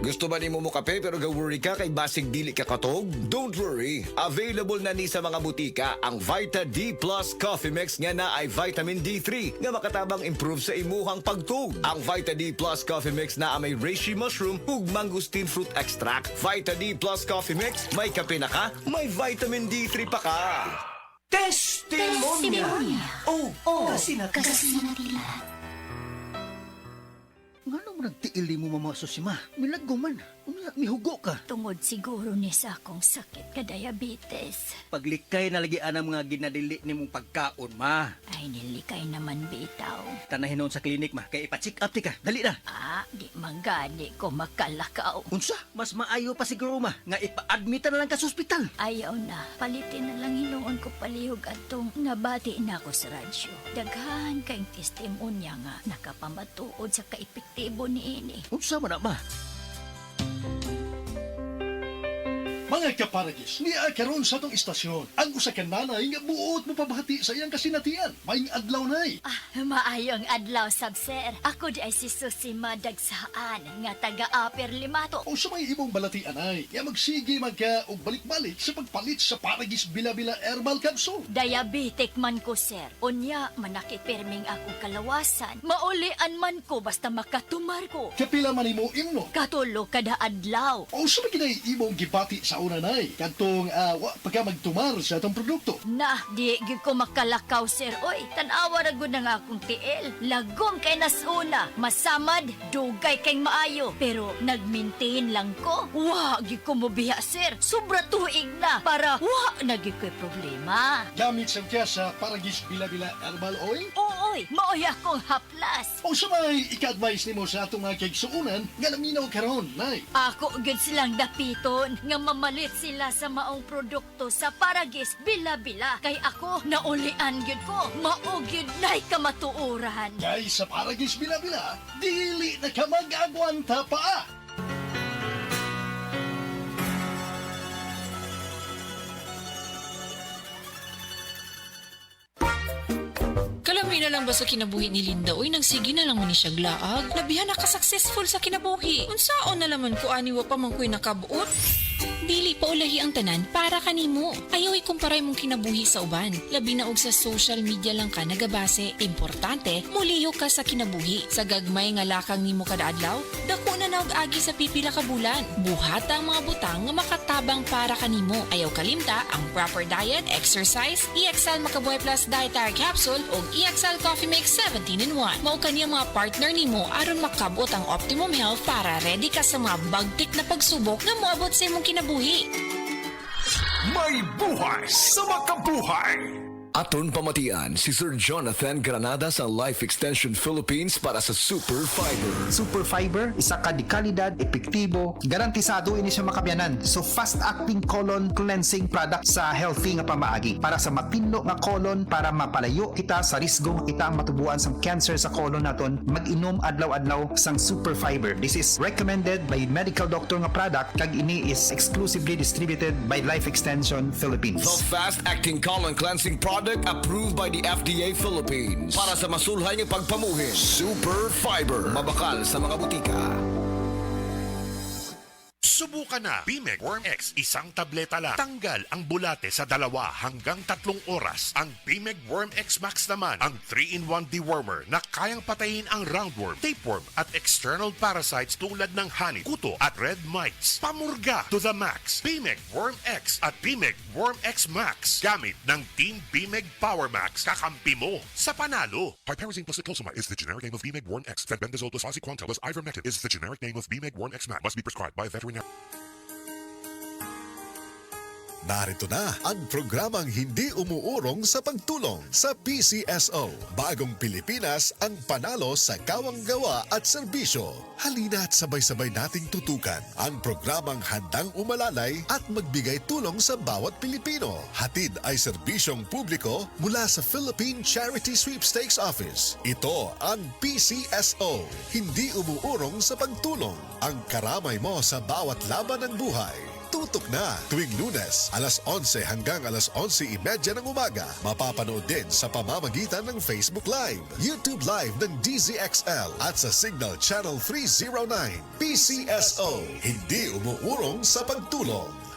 Gusto ba ni mo kape pero ga-worry ka kay basig dili ka katog? Don't worry. Available na ni sa mga butika ang Vita D Plus Coffee Mix nga na ay vitamin D3 nga makatabang improve sa imuhang pagtug. Ang Vita D Plus Coffee Mix na may reishi mushroom ug mangosteen fruit extract. Vita D Plus Coffee Mix, may kape na ka, may vitamin D3 pa ka. Testimonya. Kasi na Kasinatila. Nga mo nagtiili mo mamasusima. Milaggo man. Mihugo ka. Tungod siguro ni sa akong sakit ka diabetes. Paglikay na lagi ang mga ginadili ni mong pagkaon, ma. Ay nilikay naman bitaw. Tanahin noon sa klinik, ma. Kaya ipa-check up ti ka. Dali na. Di manggani ko makalakaw. Unsa? Mas maayo pa siguro, ma. Nga ipa-admita na lang ka sa ospital. Ayaw na. Palitin na lang hinuon ko palihog atong nabati na ako sa radyo. Daghan kayong testimonya nga nakapamatuod sa kaepektibo ni ini. Unsa man na, ma? Mga kaparagis, niya karon sa tong istasyon. Ang usa ka nanay nga buot mo pabahati sa iyang kasinatian. Maing adlaw nay. Maayong adlaw sab sir. Ako di ay si Susima Dagsaan nga taga-Upper Limato. O sa may imong balatian ay, nga magsige magka og balik-balik sa pagpalit sa Paragis Bila-Bila Herbal Capsule. Diabetic man ko sir. Unya manakit perming akong kalawasan. Maulian man ko basta makatumar ko. Kapila man imo imno. Katulo kada adlaw. O sa may kinay imong gibati sa una nay. Kantong wa pagka magtumar sa atong produkto. Na, di gyud ko makalakaw sir. Oy, tanawa ra gud nga akong tiil. Lagom kay nasuna. Masamad, dugay kay maayo. Pero nag-maintain lang ko. Wa gyud ko mobiya sir. Sobra tuig na para wa na gyud ko'y problema. Gamit sa kya sa Paragis Bila-Bila Herbal Oil. Ooy, maoy akong haplas. O sa may ika-advise nimo sa atong mga kaigsuunan nga naminaw karon nay. Ako gyud silang dapiton nga mamalit sila sa maong produkto sa Paragis Bila-Bila. Kay ako naulian gyud ko. Mao gyud nay kamatuoran. Kay sa Paragis Bila-Bila, dili na ka mag-agwanta pa. Kalami na lang ba sa kinabuhi ni Linda? Uy, nagsige na lang man ni siya glaag. Labihan na ka-successful sa kinabuhi. Unsaon na laman ko aniwa pa man ko'y nakabuot? Dili pa ulahi ang tanan para kanimo. Ayaw ikumparay mong kinabuhi sa uban. Labi na og sa social media lang ka nagabase. Importante, muliho ka sa kinabuhi. Sa gagmay nga lakang nimo kada adlaw, dako na naog agi sa pipila ka bulan. Buhata ang mga butang nga makatabang para kanimo. Ayaw kalimta ang proper diet, exercise, EXL Makabuhay Plus Dietary Capsule o EXL Coffee Mix 17-in-1. Mao kaniya mga partner nimo aron makabot ang optimum health para ready ka sa mga bagtik na pagsubok nga moabot sa imong kinabuhi. May buhay sa makabuhay! Aton pamatian si Sir Jonathan Granada sa Life Extension Philippines para sa Super Fiber. Super Fiber, isa ka di kalidad, epektibo, garantisado ini siya makabyanan. So fast-acting colon cleansing product sa healthy nga pamaagi para sa mapinlo nga colon para mapalayo kita sa risgo kita ang matubuan sa cancer sa colon naton. Mag-inom adlaw-adlaw sang Super Fiber. This is recommended by medical doctor nga product kag ini is exclusively distributed by Life Extension Philippines. The fast-acting colon cleansing product approved by the FDA Philippines para sa masulhay ng pagpamuhin. Super Fiber. Mabakal sa mga butika. Subukan na Bimeg Worm X, isang tableta lang. Tanggal ang bulate sa 2 hanggang 3 oras. Ang Bimeg Worm X Max naman, ang 3-in-1 dewormer na kayang patayin ang roundworm, tapeworm at external parasites tulad ng honey, kuto at red mites. Pamurga to the max. Bimeg Worm X at Bimeg Worm X Max. Gamit ng Team Bimeg Power Max, kakampi mo sa panalo. Piperazine plus cyclopamide is the generic name of Bimeg Worm X. Fenbendazole plus oxyquantel plus ivermectin is the generic name of Bimeg Worm X Max. Must be prescribed by a veterinarian. Narito na ang programang hindi umuurong sa pagtulong sa PCSO. Bagong Pilipinas ang panalo sa kawang gawa at serbisyo. Halina't sabay-sabay nating tutukan ang programang handang umalalay at magbigay tulong sa bawat Pilipino. Hatid ay serbisyong publiko mula sa Philippine Charity Sweepstakes Office. Ito ang PCSO. Hindi umuurong sa pagtulong. Ang karamay mo sa bawat laban ng buhay. tutok na tuwing Lunes, alas 11 hanggang alas 11:30 ng umaga. Mapapanood din sa pamamagitan ng Facebook Live, YouTube Live ng DZXL at sa Signal Channel 309. PCSO, hindi umuurong sa pagtulong.